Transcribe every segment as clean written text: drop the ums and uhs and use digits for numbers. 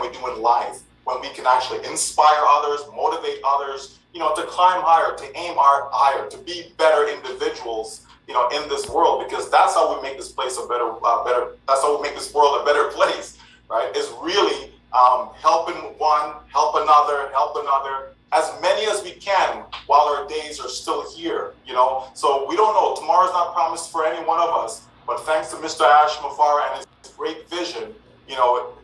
we do in life, when we can actually inspire others, motivate others, to climb higher, to aim higher, to be better individuals, in this world, because that's how we make this place a better, that's how we make this world a better place, right? Is really helping one, help another, as many as we can while our days are still here, So we don't know. Tomorrow's not promised for any one of us, but thanks to Mr. Ash Mufareh and his great vision,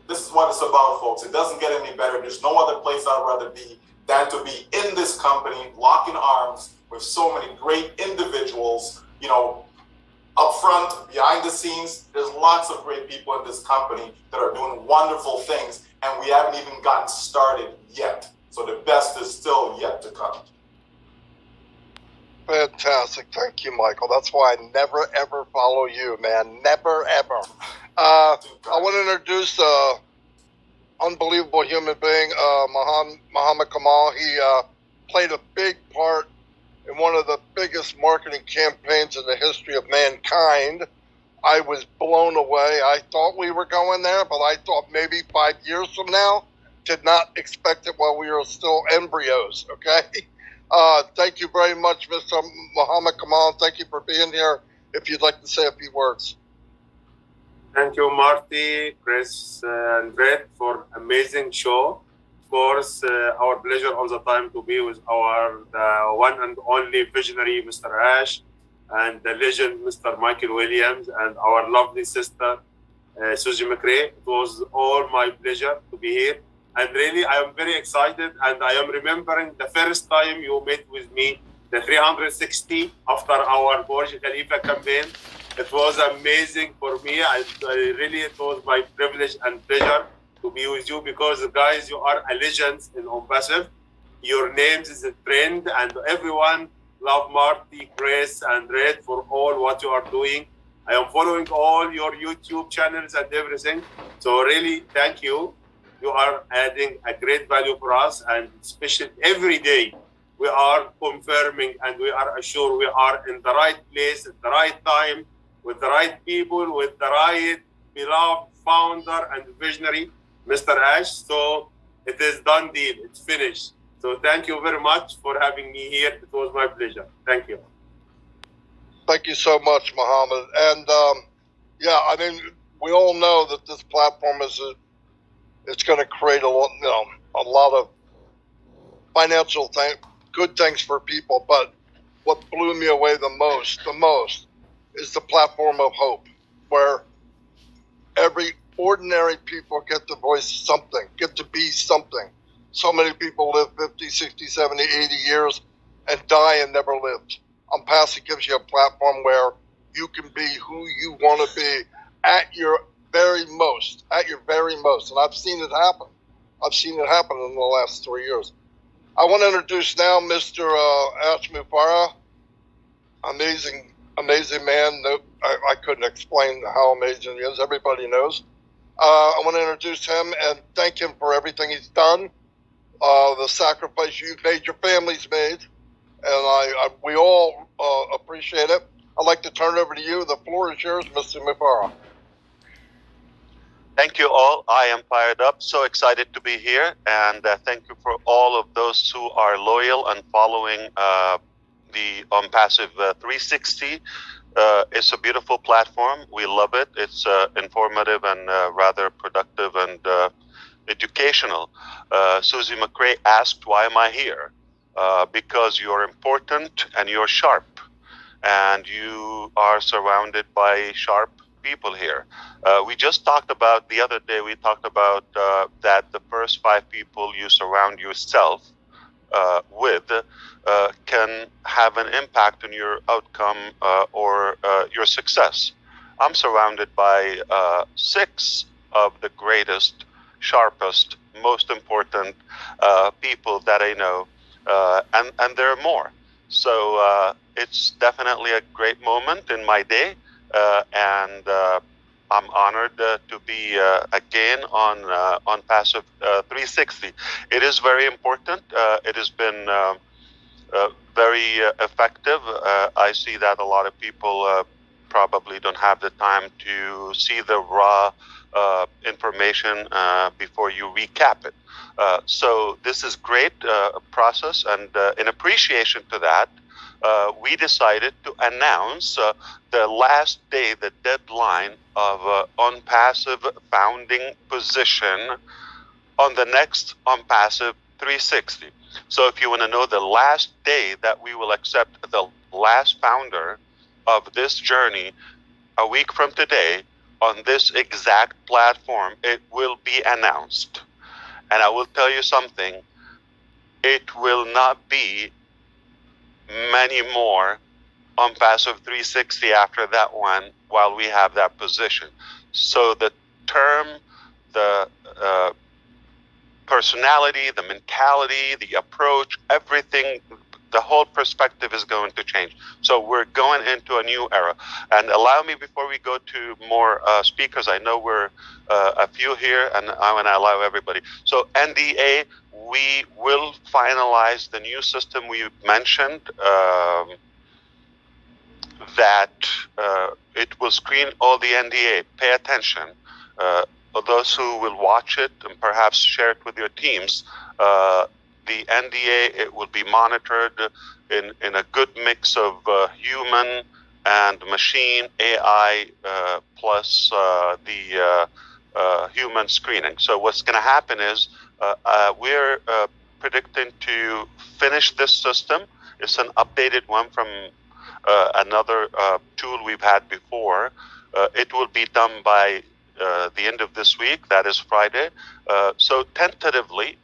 this is what it's about, folks. It doesn't get any better. There's no other place I'd rather be than to be in this company, locking arms with so many great individuals, up front, behind the scenes. There's lots of great people in this company that are doing wonderful things, and we haven't even gotten started yet. So the best is still yet to come. Fantastic. Thank you, Michael. That's why I never, ever follow you, man. Never, ever. I want to introduce an unbelievable human being, Muhammad Kamal. He played a big part in one of the biggest marketing campaigns in the history of mankind. I was blown away. I thought we were going there, but I thought maybe 5 years from now. Did not expect it while we were still embryos, okay? Thank you very much, Mr. Muhammad Kamal. Thank you for being here. If you'd like to say a few words. Thank you, Marty, Chris, and Red, for amazing show. Of course, our pleasure all the time to be with the one and only visionary, Mr. Ash, and the legend, Mr. Michael Williams, and our lovely sister, Susie McRae. It was all my pleasure to be here. And really, I am very excited, and I am remembering the first time you met with me, the 360 after our Burj Khalifa campaign. It was amazing for me. It was my privilege and pleasure to be with you, because guys, you are a legend in ONPASSIVE. Your names is a trend, and everyone love Marty, Chris, and Red for all what you are doing. I am following all your YouTube channels and everything. So really, thank you. You are adding a great value for us, and especially every day we are confirming and we are assured we are in the right place at the right time, with the right people, with the right beloved founder and visionary, Mr. Ash. So it is done deal. It's finished. So thank you very much for having me here. It was my pleasure. Thank you. Thank you so much, Muhammad. And yeah, I mean, we all know that this platform it's going to create a lot of financial good things for people. But what blew me away the most is the platform of hope, where every ordinary people get to voice something, get to be something. So many people live 50, 60, 70, 80 years and die and never lived. ONPASSIVE gives you a platform where you can be who you want to be at your very most, and I've seen it happen. I've seen it happen in the last 3 years. I want to introduce now Mr. Ash Mufareh. Amazing man. I couldn't explain how amazing he is. Everybody knows. I want to introduce him and thank him for everything he's done, the sacrifice you've made, your family's made, and we all appreciate it. I'd like to turn it over to you. The floor is yours, Mr. Mufareh. Thank you all. I am fired up, so excited to be here. And thank you for all of those who are loyal and following the ONPASSIVE 360. It's a beautiful platform. We love it. It's informative and rather productive and educational. Susie McRae asked, why am I here? Because you're important and you're sharp. And you are surrounded by sharp people here. We just talked about the other day, we talked about that the first 5 people you surround yourself with can have an impact on your outcome or your success. I'm surrounded by 6 of the greatest, sharpest, most important people that I know, and there are more. So it's definitely a great moment in my day. And I'm honored to be again on ONPASSIVE 360. It is very important. It has been very effective. I see that a lot of people probably don't have the time to see the raw information before you recap it. So this is great process, and in appreciation to that, we decided to announce the last day, the deadline of ONPASSIVE founding position on the next ONPASSIVE 360. So if you want to know the last day that we will accept the last founder of this journey, a week from today, on this exact platform, it will be announced. And I will tell you something, it will not be many more ONPASSIVE 360 after that one while we have that position. So the term, the personality, the mentality, the approach, everything, the whole perspective is going to change. So we're going into a new era. And allow me, before we go to more speakers, I know we're a few here, and I want to allow everybody. So NDA, we will finalize the new system we mentioned, that it will screen all the NDA. Pay attention. For those who will watch it and perhaps share it with your teams, the NDA, it will be monitored in a good mix of human and machine AI plus the human screening. So what's going to happen is we're predicting to finish this system. It's an updated one from another tool we've had before. It will be done by the end of this week, that is Friday. So tentatively,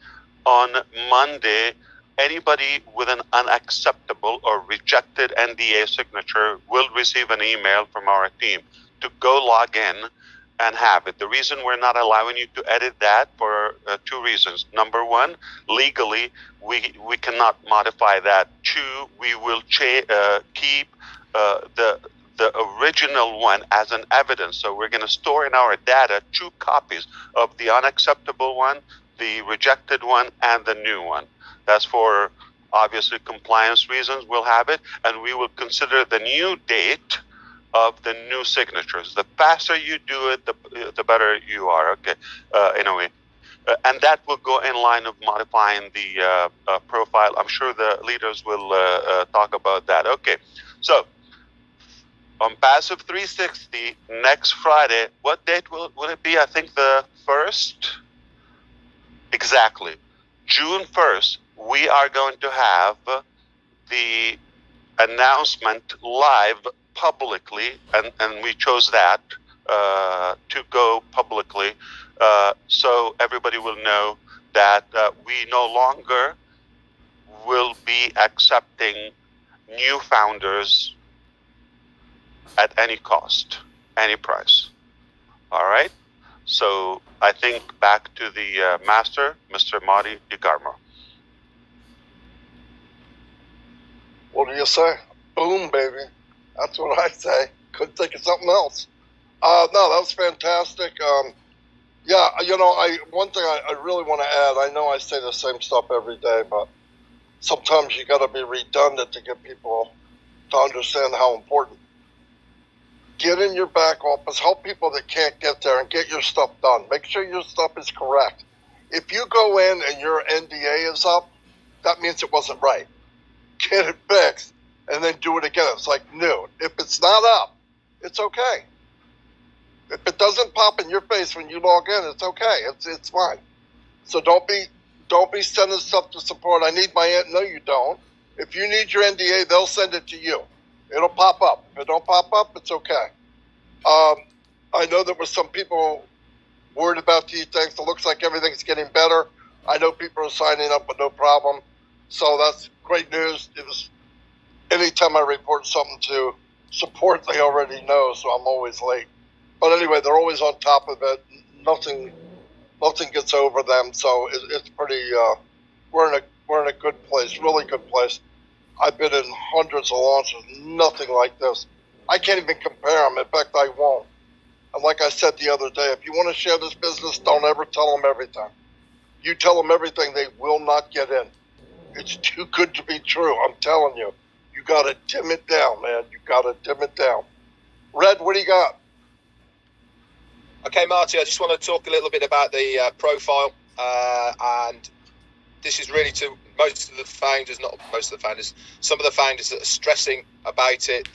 on Monday, anybody with an unacceptable or rejected NDA signature will receive an email from our team to go log in and have it. The reason we're not allowing you to edit that for two reasons. Number one, legally, we cannot modify that. Two, we will keep the original one as an evidence. So we're going to store in our data 2 copies of the unacceptable one, the rejected one, and the new one. That's for obviously compliance reasons. We'll have it, and we will consider the new date of the new signatures. The faster you do it, the better you are. Okay, in a way. And that will go in line of modifying the profile. I'm sure the leaders will talk about that. Okay, so ONPASSIVE 360 next Friday. What date will it be? I think the 1st. Exactly. June 1st, we are going to have the announcement live publicly, and we chose that to go publicly, so everybody will know that we no longer will be accepting new founders at any cost, any price. All right? So I think back to the master, Mr. Marty DeGarmo. What do you say? Boom, baby. That's what I say. Couldn't think of something else. No, that was fantastic. Yeah, you know, one thing I really want to add, I know I say the same stuff every day, but sometimes you got to be redundant to get people to understand how important. Get in your back office, help people that can't get there, and get your stuff done. Make sure your stuff is correct. If you go in and your NDA is up, that means it wasn't right. Get it fixed, and then do it again. It's like new. If it's not up, it's okay. If it doesn't pop in your face when you log in, it's okay. It's fine. So don't be sending stuff to support. I need my no, you don't. If you need your NDA, they'll send it to you. It'll pop up. If it don't pop up, it's okay. I know there were some people worried about these things. It looks like everything's getting better. I know people are signing up with no problem. So that's great news. It was anytime I report something to support, they already know, so I'm always late. But anyway, they're always on top of it. Nothing gets over them. So it's pretty. We're in a good place, really good place. I've been in hundreds of launches, nothing like this. I can't even compare them. In fact, I won't. And like I said the other day, if you want to share this business, don't ever tell them everything. You tell them everything, they will not get in. It's too good to be true. I'm telling you. You got to dim it down, man. You got to dim it down. Red, what do you got? Okay, Marty, I just want to talk a little bit about the profile, and this is really to most of the founders, not most of the founders, some of the founders that are stressing about it,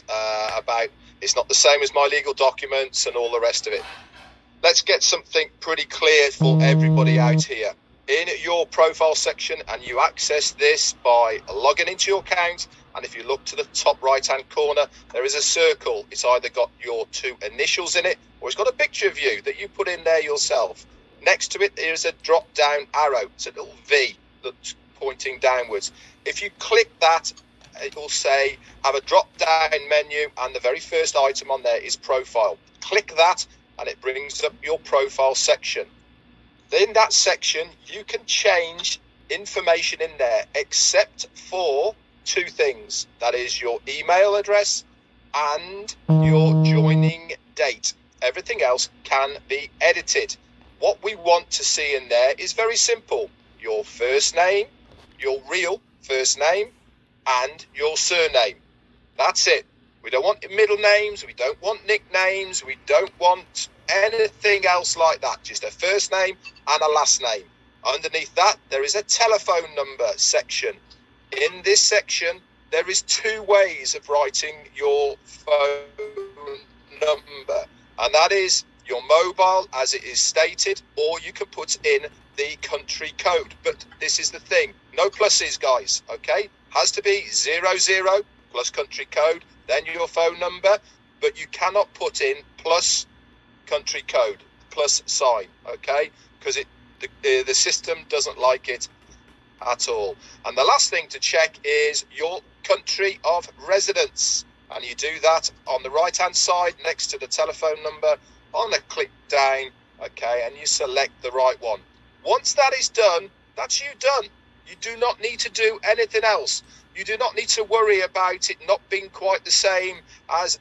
about it's not the same as my legal documents and all the rest of it. Let's get something pretty clear for everybody out here. In your profile section, and you access this by logging into your account, and if you look to the top right hand corner, there is a circle. It's either got your 2 initials in it, or it's got a picture of you that you put in there yourself. Next to it, there is a drop down arrow. It's a little V that's pointing downwards. If you click that, it will say have a drop down menu, and the very first item on there is profile. Click that and it brings up your profile section. In that section, you can change information in there except for 2 things. That is your email address and your joining date. Everything else can be edited. What we want to see in there is very simple. Your first name, your real first name, and your surname. That's it. We don't want middle names. We don't want nicknames. We don't want anything else like that. Just a first name and a last name. Underneath that, there is a telephone number section. In this section, there is 2 ways of writing your phone number. And that is your mobile, as it is stated, or you can put in the country code. But this is the thing. No pluses, guys, okay? Has to be 00 plus country code, then your phone number, but you cannot put in plus country code, plus sign, okay? Because the system doesn't like it at all. And the last thing to check is your country of residence. And you do that on the right hand side next to the telephone number on a click down, okay, and you select the right one. Once that is done, that's you done. You do not need to do anything else. You do not need to worry about it not being quite the same as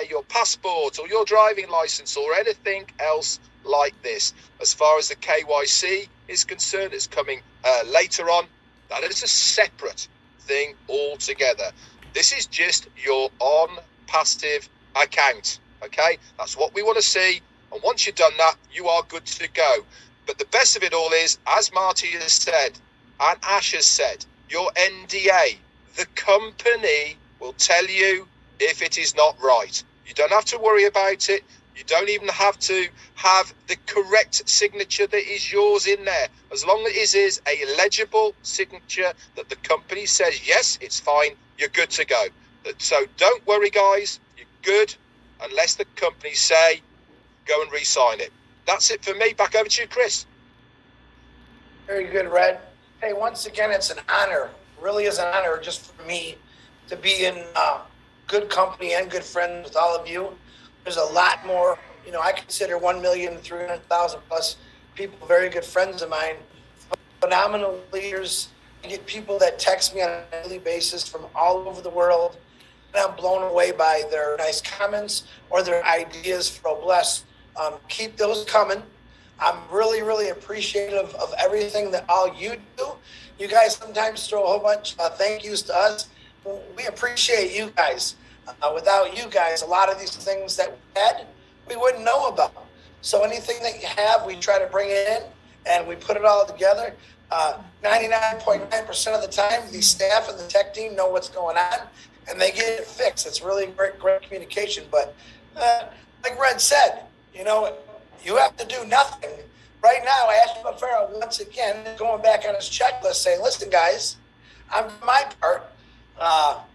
your passport or your driving license or anything else like this. As far as the KYC is concerned, it's coming later on. That is a separate thing altogether. This is just your ONPASSIVE account, okay? That's what we want to see. And once you've done that, you are good to go. But the best of it all is, as Marty has said, and Ash has said, your NDA, the company will tell you if it is not right. You don't have to worry about it. You don't even have to have the correct signature that is yours in there. As long as it is a legible signature that the company says, yes, it's fine, you're good to go. So don't worry, guys. You're good unless the company say, go and re-sign it. That's it for me. Back over to you, Chris. Very good, Red. Hey, once again, it's an honor. It really is an honor just for me to be in good company and good friends with all of you. There's a lot more. You know, I consider 1,300,000 plus people very good friends of mine, phenomenal leaders. I get people that text me on a daily basis from all over the world, and I'm blown away by their nice comments or their ideas for Bless. Keep those coming. I'm really, really appreciative of everything that all you do. You guys sometimes throw a whole bunch of thank yous to us. We appreciate you guys. Without you guys, a lot of these things that we had, we wouldn't know about. So anything that you have, we try to bring it in and we put it all together. 99.9% of the time, the staff and the tech team know what's going on and they get it fixed. It's really great communication. But like Red said, you know, you have to do nothing. Right now, Ash Mufareh, once again, going back on his checklist, saying, listen, guys, on my part,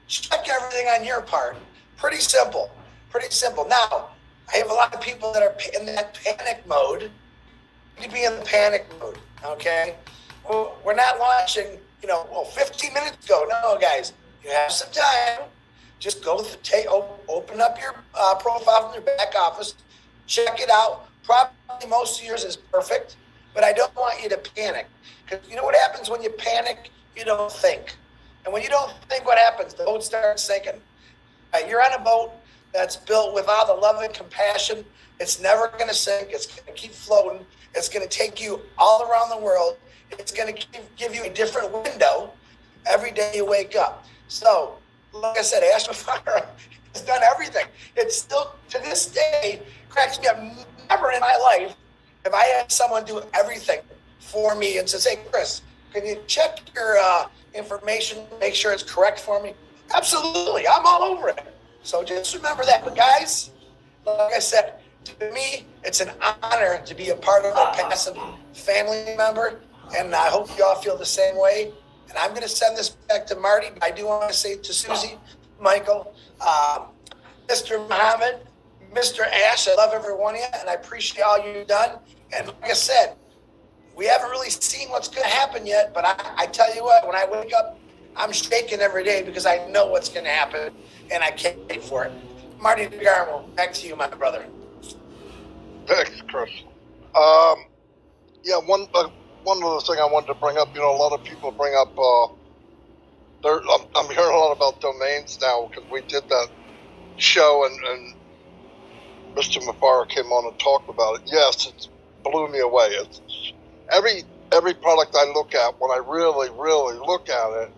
check everything on your part. Pretty simple. Pretty simple. Now, I have a lot of people that are in that panic mode. You be in the panic mode, okay? Well, we're not launching, 15 minutes ago. No, guys, you have some time. Just go open up your profile from your back office, check it out. Probably most of yours is perfect, but I don't want you to panic. Because you know what happens when you panic? You don't think. And when you don't think, what happens? The boat starts sinking. You're on a boat that's built with all the love and compassion. It's never going to sink. It's going to keep floating. It's going to take you all around the world. It's going to give you a different window every day you wake up. So, like I said, Ash Mufareh has done everything. It's still, to this day, cracks me up. never in my life have I had someone do everything for me and says, hey, Chris, can you check your information, make sure it's correct for me? Absolutely. I'm all over it. So just remember that. But guys, like I said, to me, it's an honor to be a part of a passive family member. And I hope you all feel the same way. And I'm going to send this back to Marty. But I do want to say to Susie, Michael, Mr. Muhammad, Mr. Ash, I love every one of you, and I appreciate all you've done. And like I said, we haven't really seen what's going to happen yet, but I tell you what, when I wake up, I'm shaking every day because I know what's going to happen, and I can't wait for it. Marty DeGarmo, back to you, my brother. Thanks, Chris. Yeah, one other thing I wanted to bring up, a lot of people bring up, I'm hearing a lot about domains now because we did that show and Mr. Mufareh came on and talked about it. Yes, it blew me away. It's every product I look at, when I really, really look at it,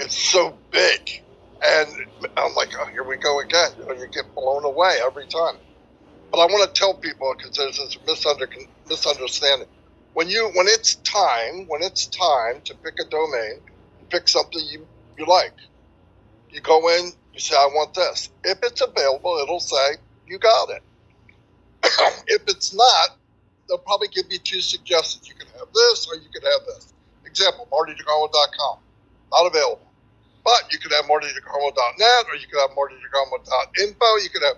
it's so big. And I'm like, oh, here we go again. You get blown away every time. But I want to tell people, because there's this misunderstanding. When it's time to pick a domain, pick something you like. You go in, you say, I want this. If it's available, it'll say, you got it. If it's not, they'll probably give you two suggestions. You can have this or you can have this. Example, MartyDeGarmo.com. Not available. But you can have MartyDeGarmo.net or you can have MartyDeGarmo.info. You can have,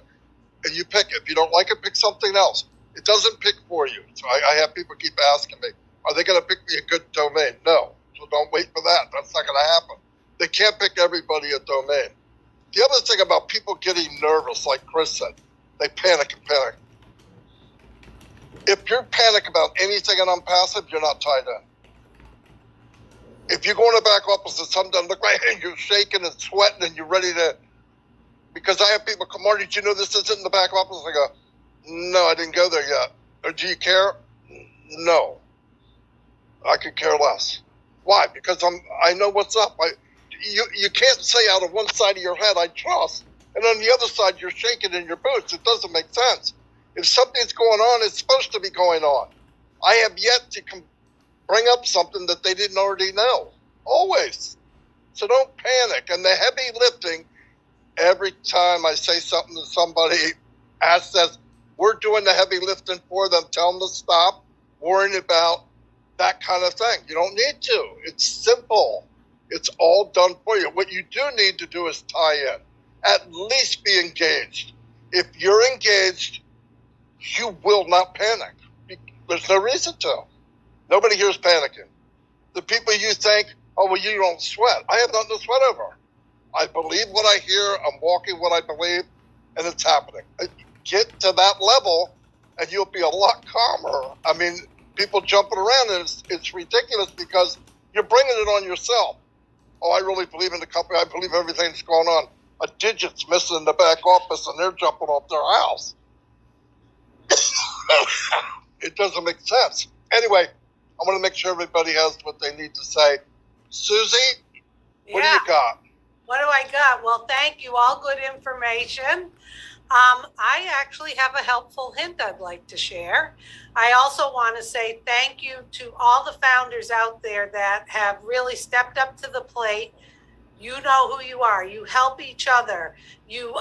and you pick it. If you don't like it, pick something else. It doesn't pick for you. So I have people keep asking me, are they going to pick me a good domain? No. So don't wait for that. That's not going to happen. They can't pick everybody a domain. The other thing about people getting nervous, like Chris said, they panic and panic. If you're panic about anything in ONPASSIVE, you're not tied in. If you go in the back office and something doesn't look right and you're shaking and sweating and you're ready to, because I have people come, Marty, did you know this isn't in the back office? I go, no, I didn't go there yet. Or do you care? No. I could care less. Why? Because I know what's up. You can't say out of one side of your head, I trust, and on the other side, you're shaking in your boots. It doesn't make sense. If something's going on, it's supposed to be going on. I have yet to bring up something that they didn't already know. Always. So don't panic. And the heavy lifting, every time I say something to somebody, Ash says, we're doing the heavy lifting for them. Tell them to stop worrying about that kind of thing. You don't need to. It's simple. It's all done for you. What you do need to do is tie in. At least be engaged. If you're engaged, you will not panic. There's no reason to. Nobody here is panicking. The people you think, oh, well, you don't sweat. I have nothing to sweat over. I believe what I hear. I'm walking what I believe, and it's happening. Get to that level, and you'll be a lot calmer. I mean, people jumping around, and it's ridiculous because you're bringing it on yourself. Oh, I really believe in the company. I believe everything's going on. A digit's missing in the back office, and they're jumping off their house. It doesn't make sense. Anyway, I want to make sure everybody has what they need to say. Susie, what do you got? What do I got? Well, thank you. All good information. I actually have a helpful hint I'd like to share. I also want to say thank you to all the founders out there that have really stepped up to the plate. You know who you are. You help each other. You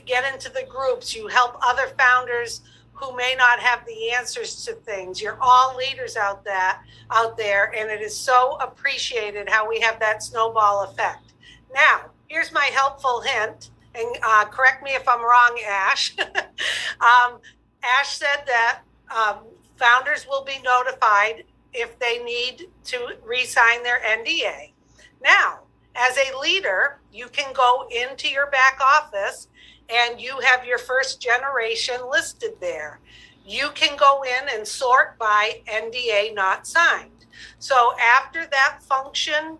get into the groups. You help other founders who may not have the answers to things. You're all leaders out there, and it is so appreciated how we have that snowball effect. Now, here's my helpful hint, and correct me if I'm wrong, Ash. Ash said that founders will be notified if they need to re-sign their NDA. Now, as a leader, you can go into your back office and you have your first generation listed there. You can go in and sort by NDA not signed. So after that function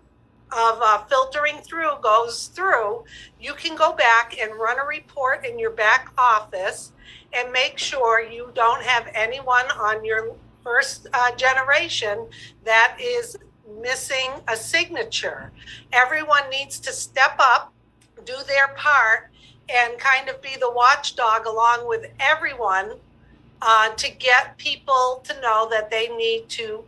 of filtering through goes through, you can go back and run a report in your back office and make sure you don't have anyone on your first generation that is missing a signature. Everyone needs to step up, do their part, and kind of be the watchdog along with everyone to get people to know that they need to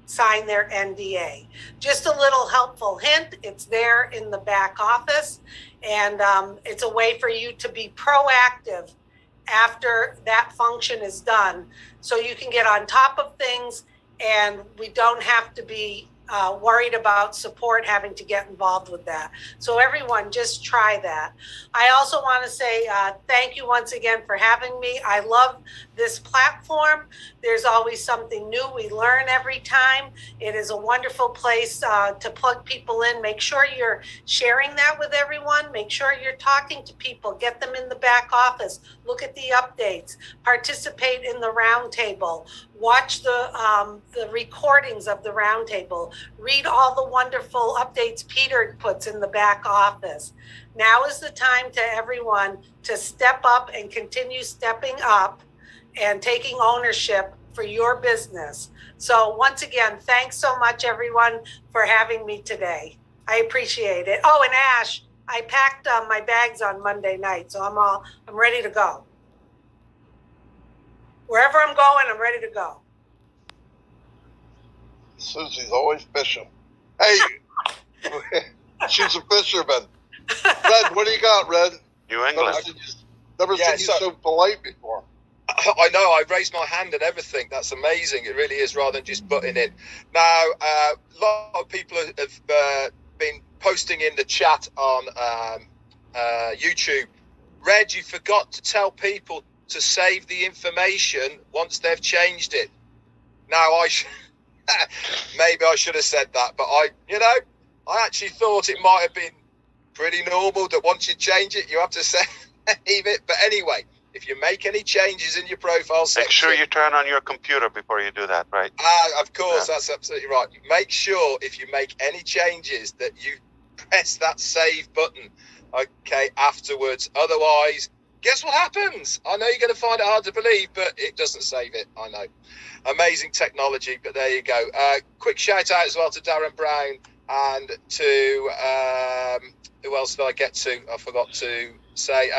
sign their NDA. Just a little helpful hint, it's there in the back office, and it's a way for you to be proactive after that function is done, so you can get on top of things and we don't have to be worried about support having to get involved with that. So everyone, just try that. I also want to say thank you once again for having me. I love this platform. There's always something new. We learn every time. It is a wonderful place to plug people in. Make sure you're sharing that with everyone. Make sure you're talking to people. Get them in the back office. Look at the updates. Participate in the roundtable. Watch the recordings of the roundtable. Read all the wonderful updates Peter puts in the back office. Now is the time to everyone to step up and continue stepping up and taking ownership for your business. So once again, thanks so much, everyone, for having me today. I appreciate it. Oh, and Ash, I packed my bags on Monday night, so I'm ready to go. Wherever I'm going, I'm ready to go. Susie's always fishing. Hey, she's a fisherman. Red, what do you got, Red? New England. Never seen you so polite before. I know, I raised my hand and everything. That's amazing. It really is, rather than just butting in. Now, a lot of people have been posting in the chat on YouTube. Red, you forgot to tell people to save the information once they've changed it. Now, maybe I should have said that, but I actually thought it might have been pretty normal that once you change it, you have to save it. But anyway, if you make any changes in your profile section, make sure you turn on your computer before you do that, right? Of course, yeah. That's absolutely right. Make sure if you make any changes that you press that save button, okay, afterwards. Otherwise, guess what happens? I know you're going to find it hard to believe, but it doesn't save it. I know. Amazing technology, but there you go. Quick shout out as well to Darren Brown and to who else did I get to? I forgot to say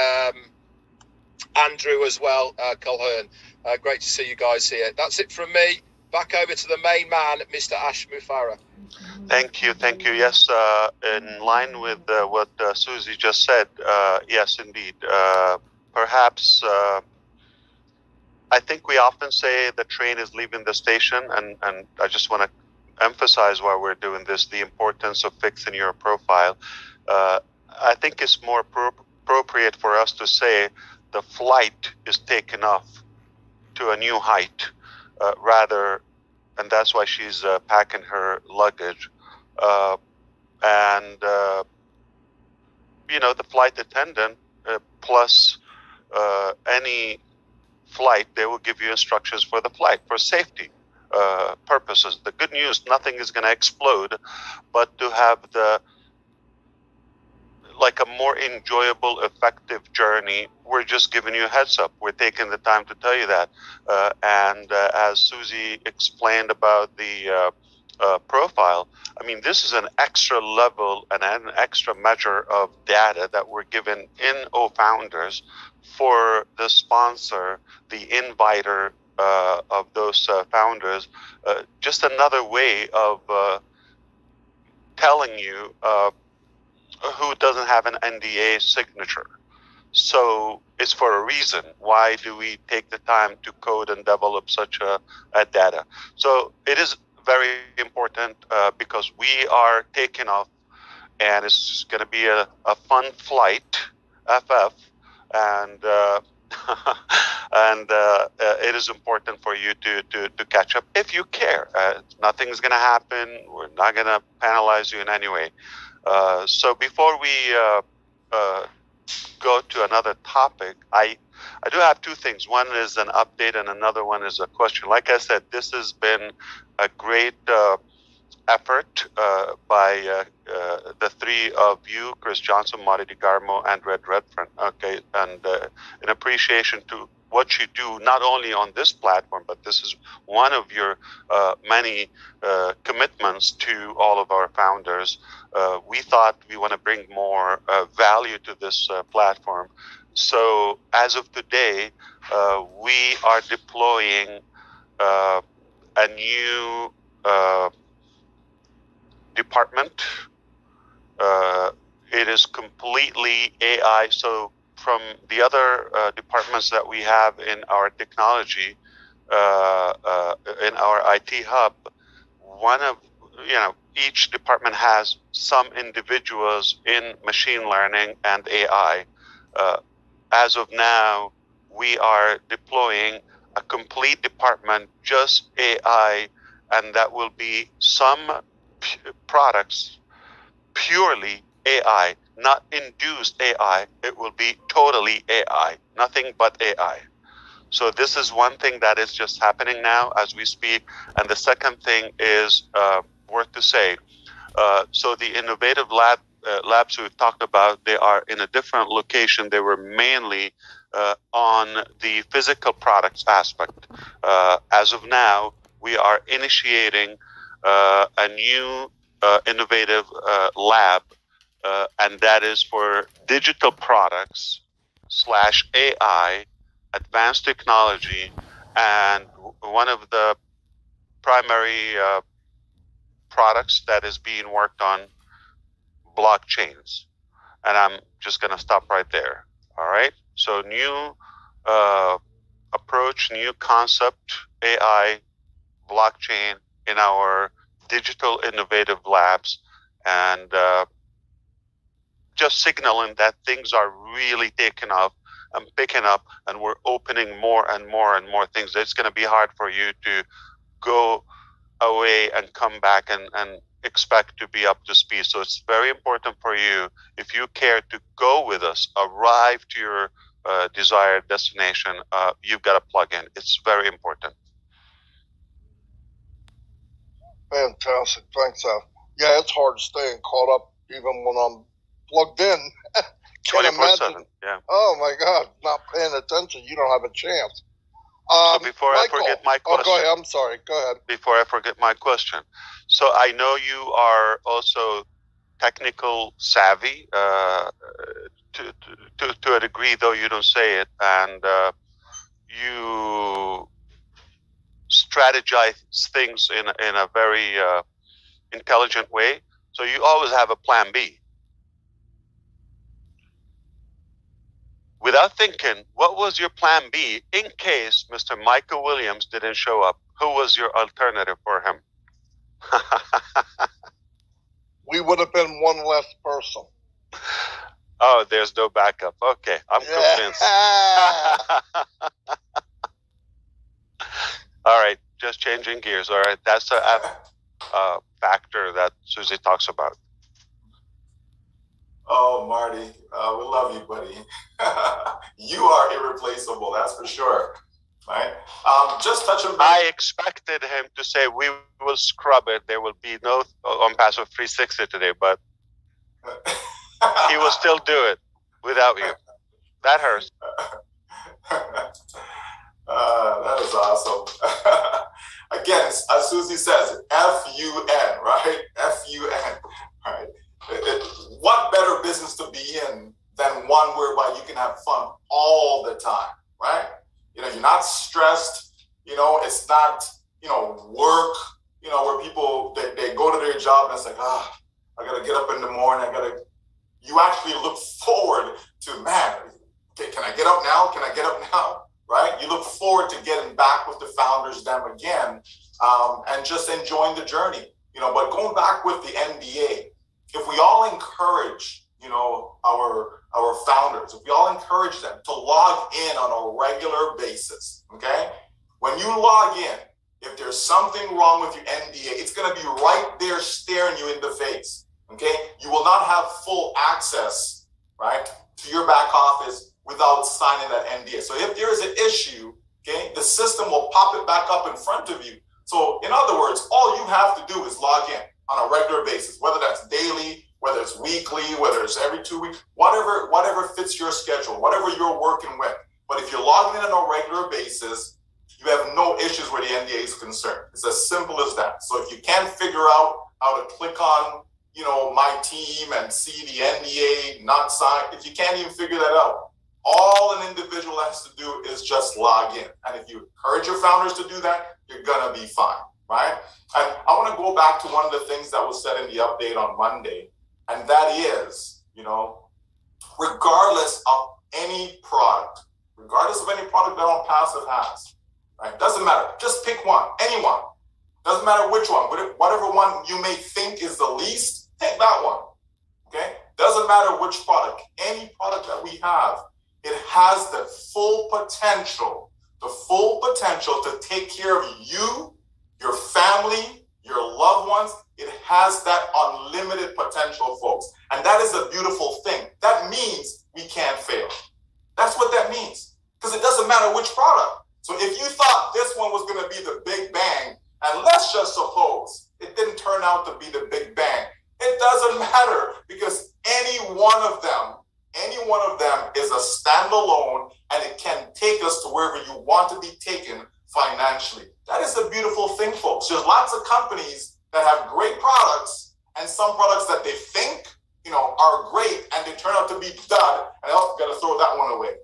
Andrew as well, Colhern. Great to see you guys here. That's it from me. Back over to the main man, Mr. Ash Mufareh. Thank you. Yes, in line with what Susie just said, yes, indeed. Perhaps I think we often say the train is leaving the station, and I just want to emphasize while we're doing this the importance of fixing your profile. I think it's more appropriate for us to say the flight is taken off to a new height, rather, and that's why she's packing her luggage. The flight attendant plus any flight, they will give you instructions for the flight for safety purposes. The good news, nothing is going to explode, but to have a more enjoyable, effective journey, we're just giving you a heads up. We're taking the time to tell you that. And as Susie explained about the profile, I mean, this is an extra level and an extra measure of data that we're given in O-Founders for the sponsor, the inviter of those founders. Just another way of telling you who doesn't have an NDA signature. So it's for a reason. Why do we take the time to code and develop such a data? So it is very important because we are taking off, and it's going to be a fun flight, FF, and it is important for you to catch up if you care. Nothing's going to happen. We're not going to penalize you in any way. So before we go to another topic, I do have two things. One is an update and another one is a question. Like I said, this has been a great effort by the three of you, Chris Johnson, Marty DeGarmo, and Red Redfern. Okay, and in appreciation to what you do, not only on this platform, but this is one of your many commitments to all of our founders. We thought we want to bring more value to this platform. So as of today, we are deploying a new department. It is completely AI. So from the other departments that we have in our technology, in our IT hub, each department has some individuals in machine learning and AI. As of now, we are deploying a complete department, just AI, and that will be some products purely AI, not induced AI. It will be totally AI, nothing but AI. So this is one thing that is just happening now as we speak. And the second thing is worth to say. So the innovative labs we've talked about, they are in a different location. They were mainly on the physical products aspect. As of now, we are initiating a new innovative lab, and that is for digital products / AI, advanced technology, and one of the primary products that is being worked on, blockchains. And I'm just going to stop right there. All right. So new approach, new concept, AI, blockchain in our digital innovative labs, and just signaling that things are really taking off and picking up, and we're opening more and more and more things. It's going to be hard for you to go away and come back and expect to be up to speed. So it's very important for you, if you care to go with us, arrive to your desired destination, you've got to plug in. It's very important. Fantastic. Thanks, Al. Yeah, it's hard staying caught up even when I'm plugged in. 24/7. Yeah. Oh my God, not paying attention. You don't have a chance. So before Michael, I forget my question. Oh, go ahead. I'm sorry. Go ahead. Before I forget my question. So I know you are also technical savvy to a degree, though you don't say it, and you strategize things in a very intelligent way. So you always have a plan B. Without thinking, what was your plan B in case Mr. Michael Williams didn't show up? Who was your alternative for him? We would have been one less person. Oh, there's no backup. Okay, I'm convinced. All right, just changing gears. All right, that's a factor that Susie talks about. Oh, Marty, we love you, buddy. You are irreplaceable, that's for sure. Right? Just touching back. I expected him to say we will scrub it. There will be no ONPASSIVE 360 today, but he will still do it without you. That hurts. That is awesome. Again, as Susie says, F-U-N, right? F-U-N, right? What better business to be in than one whereby you can have fun all the time, right? You know, you're not stressed. You know, it's not, work, where people, they go to their job and it's like, I got to get up in the morning. You actually look forward to, man, okay, can I get up now? Can I get up now? Right? You look forward to getting back with the founders, them again, and just enjoying the journey, but going back with the NDA, if we all encourage, our founders, if we all encourage them to log in on a regular basis, okay? When you log in, if there's something wrong with your NDA, it's going to be right there staring you in the face, okay? You will not have full access, right, to your back office without signing that NDA. So if there is an issue, okay, the system will pop it back up in front of you. So in other words, all you have to do is log in on a regular basis, whether that's daily, whether it's weekly, whether it's every 2 weeks, whatever fits your schedule, whatever you're working with. But if you're logging in on a regular basis, you have no issues where the NDA is concerned. It's as simple as that. So if you can't figure out how to click on, my team and see the NDA not signed, if you can't even figure that out, all an individual has to do is just log in. And if you encourage your founders to do that, you're gonna be fine, right? And I wanna go back to one of the things that was said in the update on Monday, and that is, regardless of any product, that ONPASSIVE has, right? Doesn't matter, just pick one, anyone. Doesn't matter which one, whatever one you may think is the least, take that one, okay? Doesn't matter which product, any product that we have, it has the full potential to take care of you, your family, your loved ones. It has that unlimited potential, folks. And that is a beautiful thing. That means we can't fail. That's what that means. Because it doesn't matter which product. So if you thought this one was going to be the big bang, and let's just suppose it didn't turn out to be the big bang, it doesn't matter, because any one of them is a standalone, and it can take us to wherever you want to be taken financially. That is a beautiful thing, folks. There's lots of companies that have great products, and some products that they think, are great, and they turn out to be dud, and I've got to throw that one away.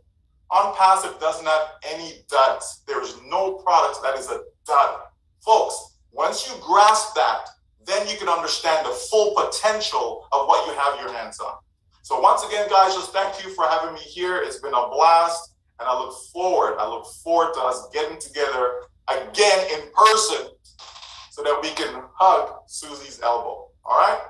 ONPASSIVE doesn't have any duds. There is no product that is a dud. Folks, once you grasp that, then you can understand the full potential of what you have your hands on. So once again, guys, just thank you for having me here. It's been a blast, and I look forward to us getting together again in person so that we can hug Susie's elbow. All right?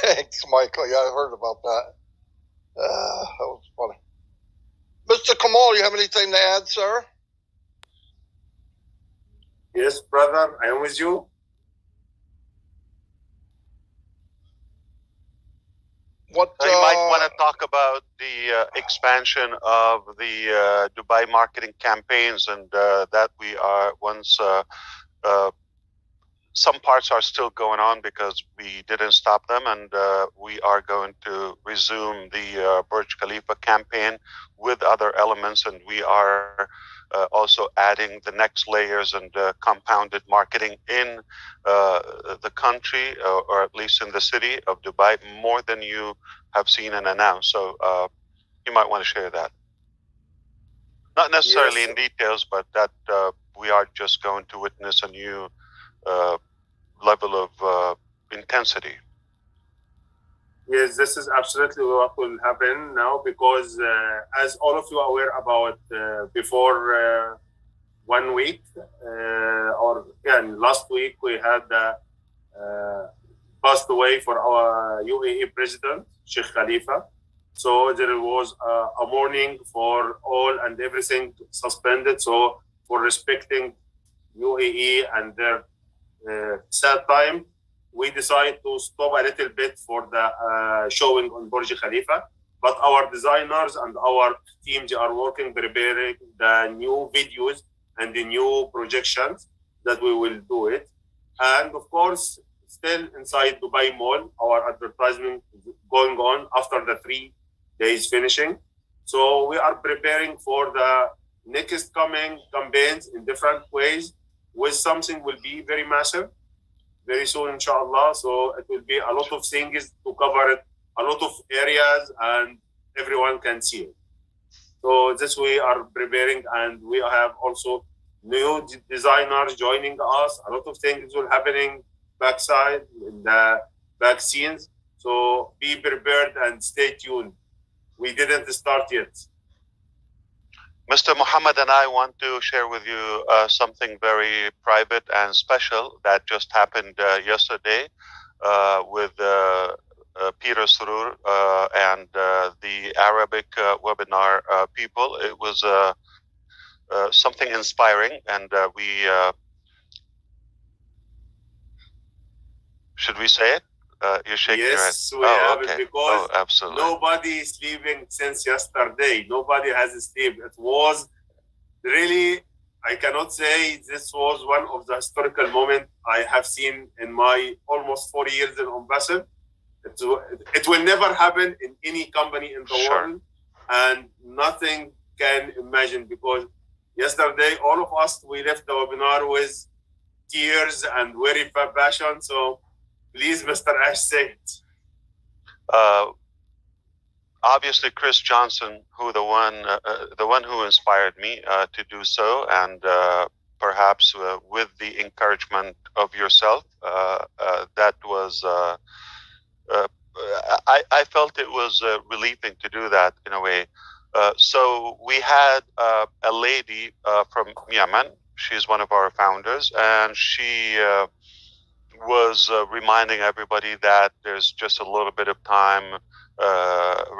Thanks, Michael. Yeah, I heard about that. That was funny. Mr. Kamal, you have anything to add, sir? Yes, brother, I am with you. What you might want to talk about the expansion of the Dubai marketing campaigns, and that we are some parts are still going on because we didn't stop them, and we are going to resume the Burj Khalifa campaign with other elements, and we are also adding the next layers and compounded marketing in the country, or at least in the city of Dubai, more than you have seen and announced. So you might want to share that. Not necessarily in details, but that we are just going to witness a new level of intensity. Yes, this is absolutely what will happen now, because as all of you are aware about, before 1 week, last week we had passed away for our UAE president, Sheikh Khalifa. So there was a mourning for all and everything suspended. So for respecting UAE and their sad time, we decided to stop a little bit for the showing on Burj Khalifa. But our designers and our teams are working, preparing the new videos and the new projections that we will do it. And of course, still inside Dubai Mall, our advertisement is going on after the 3 days finishing. So we are preparing for the next coming campaigns in different ways, with something will be very massive very soon, inshallah. So it will be a lot of things to cover it, a lot of areas, and everyone can see it. So this we are preparing, and we have also new designers joining us. A lot of things will happening backside in the back scenes. So be prepared and stay tuned. We didn't start yet. Mr. Muhammad and I want to share with you something very private and special that just happened yesterday with Peter Surur and the Arabic webinar people. It was something inspiring, and we should we say it? You're shaking your head. Yes, we have it, because absolutely. nobody is sleeping since yesterday. Nobody has sleep. It was really, I cannot say this was one of the historical moments I have seen in my almost 4 years in ONPASSIVE. It will never happen in any company in the Sure. world, and nothing can imagine, because yesterday all of us, we left the webinar with tears and very passion. So please, Mr. Ash, say it. Obviously, Chris Johnson, the one who inspired me to do so, and perhaps with the encouragement of yourself, that was. I felt it was relieving to do that in a way. So we had a lady from Yemen. She's one of our founders, and she was reminding everybody that there's just a little bit of time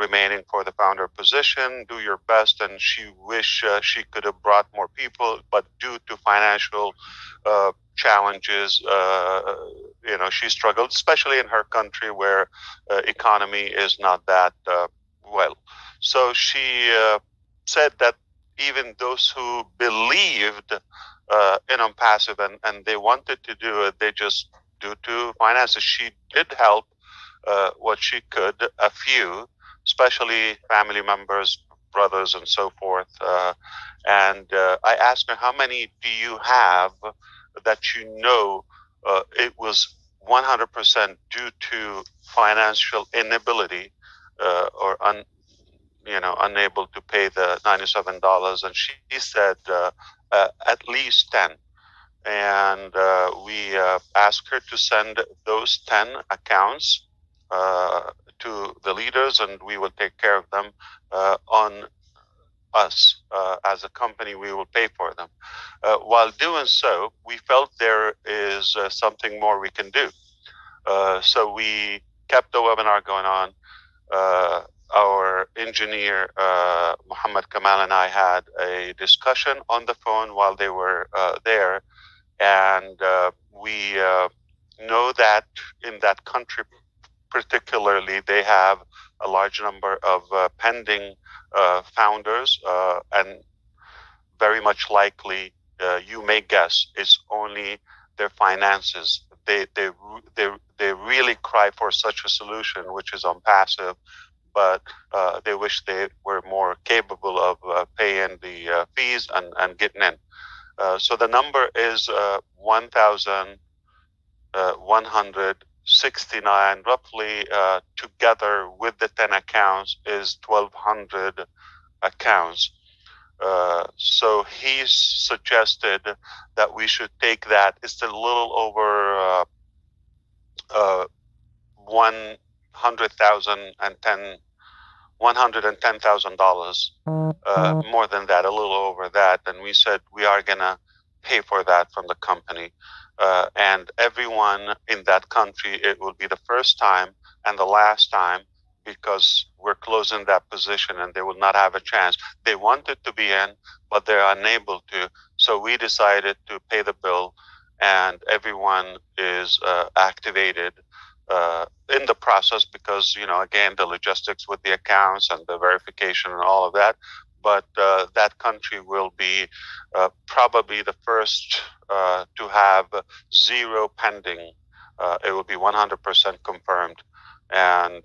remaining for the founder position. Do your best, and she wished she could have brought more people, but due to financial challenges, she struggled, especially in her country where economy is not that well. So she said that even those who believed in ONPASSIVE and they wanted to do it, they just, due to finances, she did help what she could, a few, especially family members, brothers, and so forth. And I asked her, how many do you have that it was 100% due to financial inability or unable to pay the $97? And she said at least 10. And we asked her to send those 10 accounts to the leaders, and we will take care of them on us as a company. We will pay for them. While doing so, we felt there is something more we can do. So we kept the webinar going on. Our engineer, Muhammad Kamal, and I had a discussion on the phone while they were there. And we know that in that country particularly, they have a large number of pending founders, and very much likely, you may guess, it's only their finances. They really cry for such a solution, which is ONPASSIVE, but they wish they were more capable of paying the fees and getting in. So the number is 1,169, roughly, together with the 10 accounts is 1,200 accounts. So he suggested that we should take that. It's a little over $110,000, more than that, a little over that. And we said we are going to pay for that from the company. And everyone in that country, it will be the first time and the last time, because we're closing that position and they will not have a chance. They wanted to be in, but they're unable to. So we decided to pay the bill, and everyone is activated in the process, because, again, the logistics with the accounts and the verification and all of that. But that country will be probably the first to have zero pending. It will be 100% confirmed. And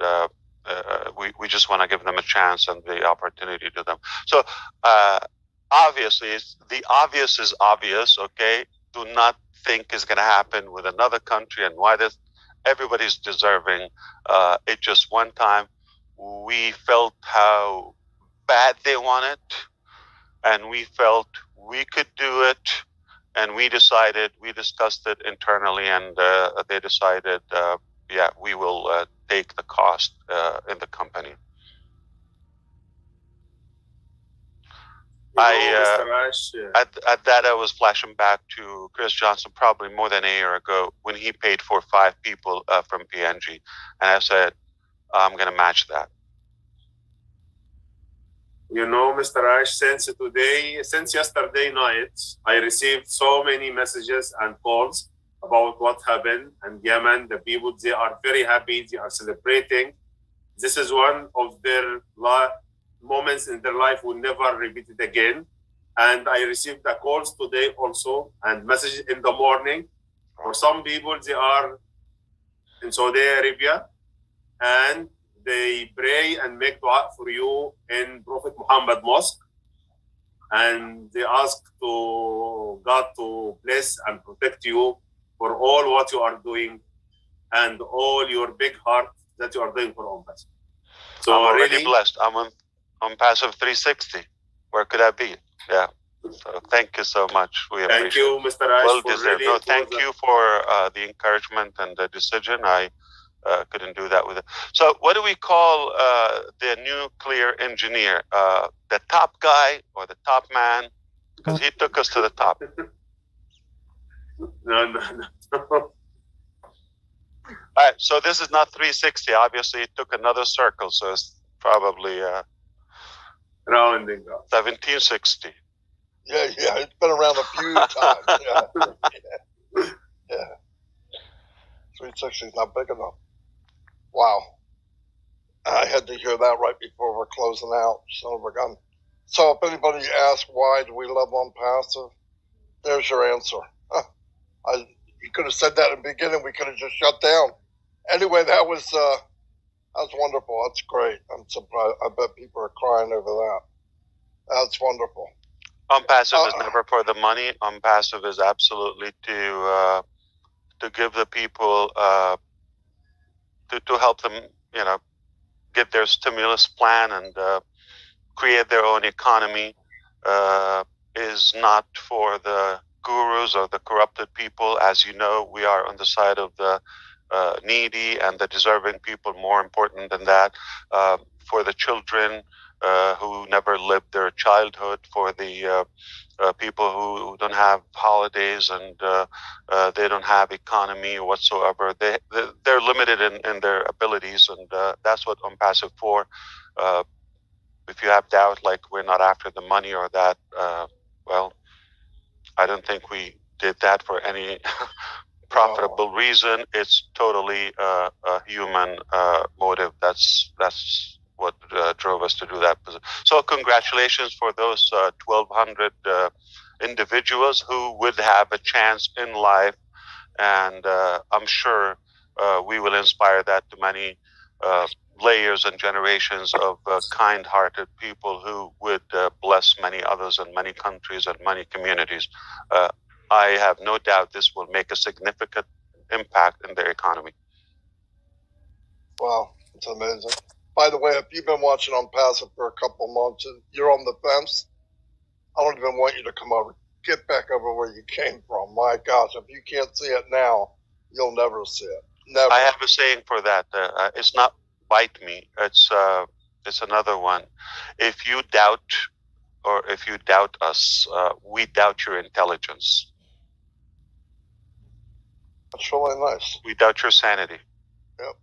we just want to give them a chance and the opportunity to them. So obviously, the obvious is obvious, okay? Do not think is going to happen with another country, and why this. Everybody's deserving. It just one time we felt how bad they want it, and we felt we could do it, and we discussed it internally, and they decided, we will take the cost in the company. Mr. Ash, at that, I was flashing back to Chris Johnson probably more than a year ago when he paid for 5 people from PNG. And I said, I'm going to match that. Mr. Ash, since yesterday night, I received so many messages and calls about what happened. And Yemen, the people, they are very happy. They are celebrating. This is one of their moments in their life will never repeat it again. And I received the calls today also, and messages in the morning. For some people, they are in Saudi Arabia, and they pray and make dua for you in Prophet Muhammad Mosque. And they ask to God to bless and protect you for all what you are doing and all your big heart that you are doing for ONPASSIVE. So I'm already really blessed. I'm on ONPASSIVE 360. Where could I be? Yeah. So thank you so much. We appreciate thank you, Mr. Ash, well for deserved. really No, thank you for the encouragement and the decision. I couldn't do that with it. So, what do we call the nuclear engineer? The top guy or the top man? Because he took us to the top. No. All right. So this is not 360. Obviously, it took another circle. So it's probably Rounding up. 1760. Yeah, it's been around a few times. Yeah. 360 is not big enough. Wow. I had to hear that right before we're closing out. Son of a gun. So if anybody asks why do we love ONPASSIVE, there's your answer. You could have said that in the beginning. We could have just shut down. Anyway, that was wonderful. That's great. I'm surprised. I bet people are crying over that. That's wonderful. ONPASSIVE is never for the money. ONPASSIVE is absolutely to give the people to help them, get their stimulus plan and create their own economy. Is not for the gurus or the corrupted people. As you know, we are on the side of the needy and the deserving people. More important than that, for the children who never lived their childhood, for the people who don't have holidays and they don't have economy whatsoever. They're limited in their abilities, and that's what ONPASSIVE for. If you have doubt, like we're not after the money or that, well, I don't think we did that for any profitable reason. It's totally a human motive. That's what drove us to do that. So congratulations for those 1,200 individuals who would have a chance in life, and I'm sure we will inspire that to many layers and generations of kind-hearted people who would bless many others in many countries and many communities. I have no doubt this will make a significant impact in their economy. Wow, it's amazing. By the way, if you've been watching ONPASSIVE for a couple months and you're on the fence, I don't even want you to come over. Get back over where you came from. My gosh, if you can't see it now, you'll never see it. Never. I have a saying for that. It's not bite me. It's another one. If you doubt, or if you doubt us, we doubt your intelligence. That's really nice. We doubt your sanity. Yep.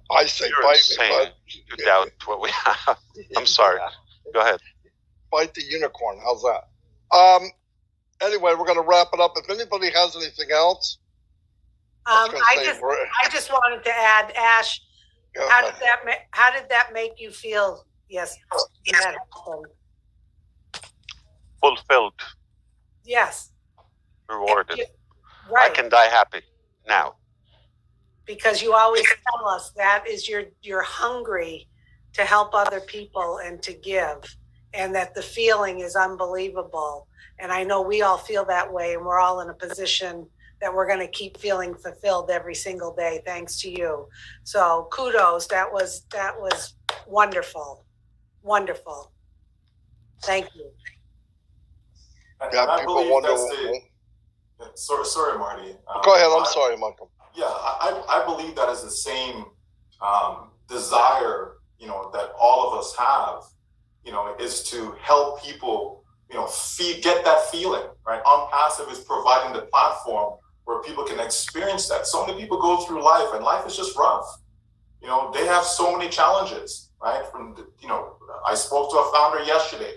I say You're bite insane. me, but You doubt what we have. I'm sorry. Go ahead. Bite the unicorn. How's that? Anyway, we're going to wrap it up. If anybody has anything else, I just wanted to add, Ash, how did that make you feel? Yes. Fulfilled. Yes. Rewarded. Right. I can die happy now. Because you always tell us that is you're hungry to help other people and to give, and that the feeling is unbelievable. And I know we all feel that way, and we're all in a position that we're going to keep feeling fulfilled every single day, thanks to you. So kudos. That was wonderful. Wonderful. Thank you. Yeah, I people believe wonder. Sorry, Marty. Go ahead. I'm sorry, Michael. Yeah, I believe that is the same desire, that all of us have, is to help people, get that feeling, right? ONPASSIVE is providing the platform where people can experience that. So many people go through life, and life is just rough. They have so many challenges, right? I spoke to a founder yesterday,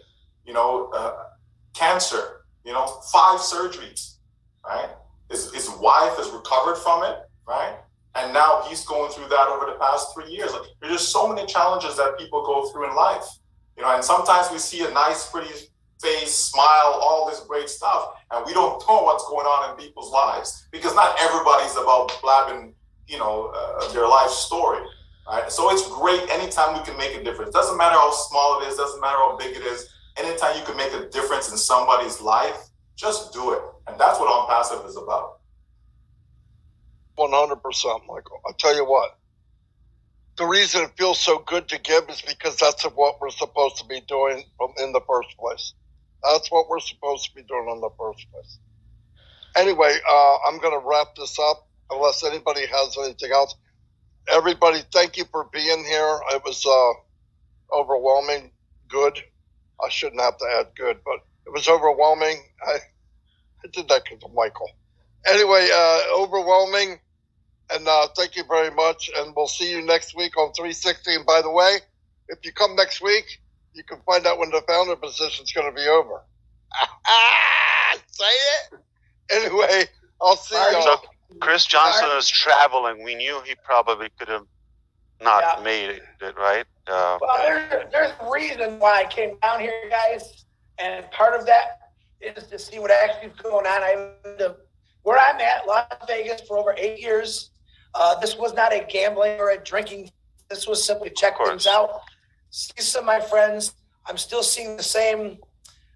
cancer, 5 surgeries, right? His wife has recovered from it, right? And now he's going through that over the past 3 years. There's just so many challenges that people go through in life, and sometimes we see a nice, pretty face, smile, all this great stuff, and we don't know what's going on in people's lives, because not everybody's about blabbing, their life story. Right? So it's great anytime we can make a difference. Doesn't matter how small it is, doesn't matter how big it is. Anytime you can make a difference in somebody's life, just do it. And that's what ONPASSIVE is about. 100%, Michael. I'll tell you what. The reason it feels so good to give is because that's what we're supposed to be doing in the first place. That's what we're supposed to be doing in the first place. Anyway, I'm going to wrap this up unless anybody has anything else. Everybody, thank you for being here. It was overwhelming. Good. I shouldn't have to add good, but it was overwhelming. I did that because of Michael. Anyway, overwhelming. And thank you very much. And we'll see you next week on 360. And by the way, if you come next week, you can find out when the founder position is going to be over. Say it. Anyway, I'll see you. So Chris Johnson is traveling. We knew he probably could have not made it, right? Well, there's a reason why I came down here, guys. And part of that is to see what actually is going on. Where I'm at, Las Vegas, for over 8 years. This was not a gambling or a drinking. This was simply check things out. See some of my friends. I'm still seeing the same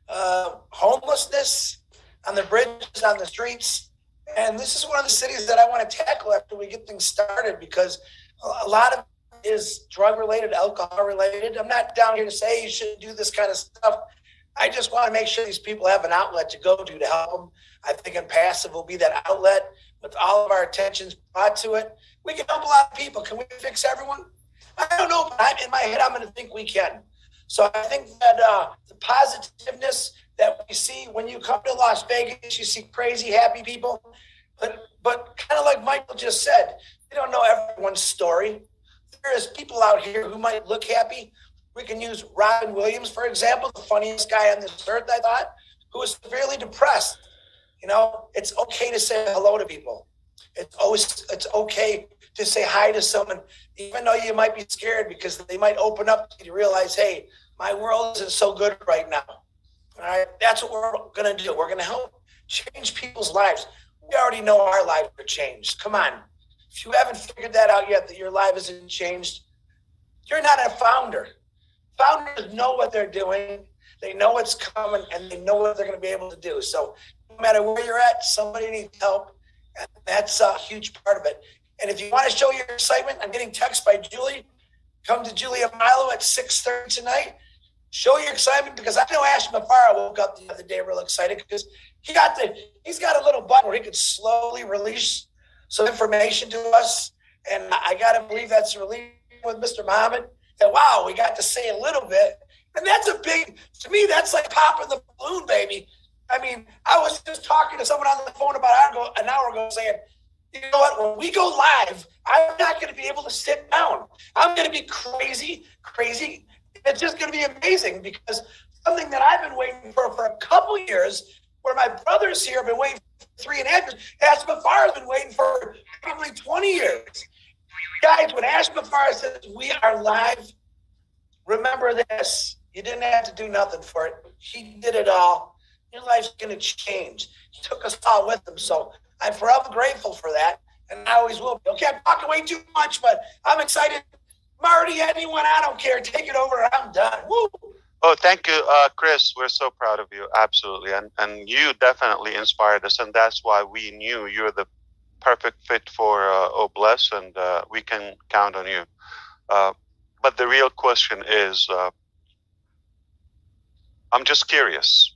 homelessness on the bridges, on the streets. And this is one of the cities that I want to tackle after we get things started, because a lot of it is drug-related, alcohol-related. I'm not down here to say you shouldn't do this kind of stuff. I just want to make sure these people have an outlet to go to help them. I think ONPASSIVE will be that outlet with all of our attentions brought to it. We can help a lot of people. Can we fix everyone? I don't know, but in my head, I'm going to think we can. So I think that the positiveness that we see when you come to Las Vegas, you see crazy, happy people. But kind of like Michael just said, you don't know everyone's story. There is people out here who might look happy. We can use Robin Williams, for example, the funniest guy on this earth, I thought, who was severely depressed. It's okay to say hello to people. It's okay to say hi to someone, even though you might be scared, because they might open up to you to realize, hey, my world isn't so good right now. All right, that's what we're going to do. We're going to help change people's lives. We already know our lives are changed. Come on. If you haven't figured that out yet, that your life isn't changed, you're not a founder. Founders know what they're doing. They know what's coming, and they know what they're going to be able to do. So no matter where you're at, somebody needs help. And that's a huge part of it. And if you want to show your excitement, I'm getting text by Julie. Come to Julie Amilo at 6:30 tonight. Show your excitement, because I know Ash Mufareh woke up the other day real excited because he's got a little button where he could slowly release some information to us. And I got to believe that's released with Mr. Muhammad. That, wow, we got to say a little bit. And that's to me, that's like popping the balloon, baby. I mean, I was just talking to someone on the phone about an hour ago saying, you know what, when we go live, I'm not going to be able to sit down. I'm going to be crazy. It's just going to be amazing, because something that I've been waiting for a couple years, where my brothers here have been waiting for 3.5 years, Ash Mufareh has been waiting for probably 20 years. Guys, when Ash Mufareh says we are live, remember this. You didn't have to do nothing for it. He did it all. Your life's going to change. He took us all with him. So I'm forever grateful for that, and I always will be. Okay, I'm talking way too much, but I'm excited. Marty, anyone, I don't care. Take it over. I'm done. Woo! Oh, thank you, Chris. We're so proud of you. Absolutely. And you definitely inspired us. And that's why we knew you're the perfect fit for Oh Bless, and we can count on you. But the real question is, I'm just curious,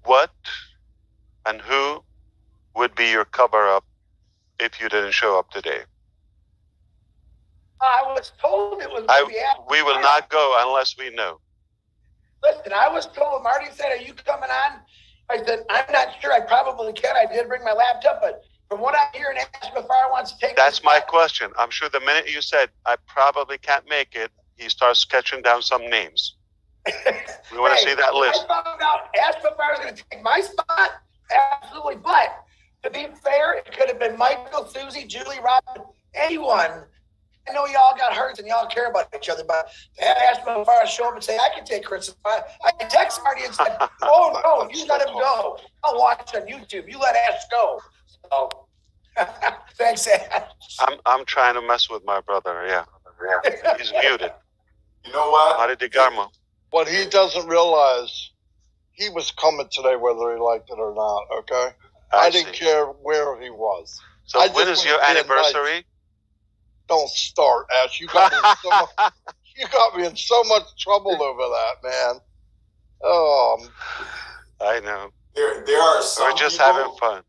what and who would be your cover-up if you didn't show up today? I was told it was we will not go unless we know. Listen, I was told, Marty said, are you coming on? I said, I'm not sure. I probably can. I did bring my laptop, but from what I'm hearing, Ash Mufareh wants to take. That's my question. I'm sure the minute you said, I probably can't make it, he starts sketching down some names. We want to see that list. I found out Ash Mufareh is going to take my spot. Absolutely. But to be fair, it could have been Michael, Susie, Julie, Robin, anyone. I know y'all got hurt and y'all care about each other, but to have Ash Mufareh show up and say, I can take Chris' spot. I can text Marty and say, oh, no, you let him go. I'll watch on YouTube. You let Ash go. So Thanks, Ash. I'm trying to mess with my brother. Yeah. He's muted. You know what? Marty DeGarmo. What he doesn't realize, he was coming today whether he liked it or not, okay? I didn't care where he was. So when is your anniversary? Nice. Don't start, Ash. You got me in so much trouble over that, man. I know. There are some We're just people, having fun.